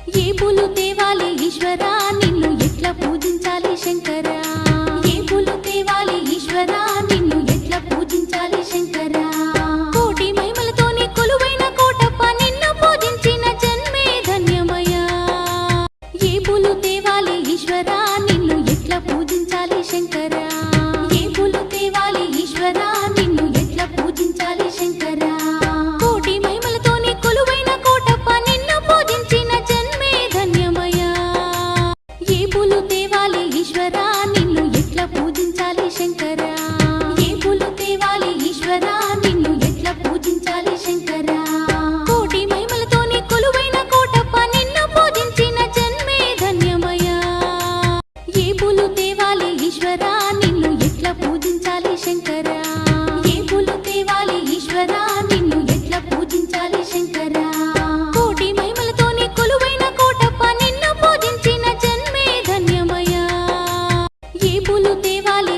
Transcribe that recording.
ఏ పూలు తేవాలి ఈశ్వరా నిన్ను ఎట్లా పూజించాలి శంకరా ఏ పూలు తేవాలి ఈశ్వరా నిన్ను ఎట్లా పూజించాలి శంకరా కోటి మహిమలతోని కొలువైన కోటప్ప నిన్ను పూజించిన జన్మే ధన్యమయ్యా ఏ పూలు తేవాలి ఈశ్వరా నిన్ను ఎట్లా పూజించాలి శంకరా ఏ పూలు తేవాలి ఈశ్వరా నిన్ను ఎట్లా పూజించాలి శంకరా కోటి మహిమలతోని కొలువైన కోటప్ప నిన్ను పూజించిన జన్మే ధన్యమయ్యా ఏ పూలు తేవాలి ఈశ్వరా నిన్ను ఎట్లా పూజించాలి శంకరా ఏ పూలు తేవాలి ఈశ్వరా నిన్ను ఎట్లా పూజించాలి శంకరా కోటి మహిమలతోని కొలువైన కోటప్ప నిన్ను పూజించిన జన్మే ధన్యమయ్యా ఏ పూలు తేవాలి ఈశ్వరా నిన్ను ఎట్లా పూజించాలి శంకరా ఏ పూలు తేవాలి ఈశ్వరా నిన్ను ఎట్లా పూజించాలి శంకరా కోటి మహిమలతోని కొలువైన కోటప్ప నిన్ను పూజించిన జన్మే ధన్యమయ్యా ఏ పూలు తేవాలి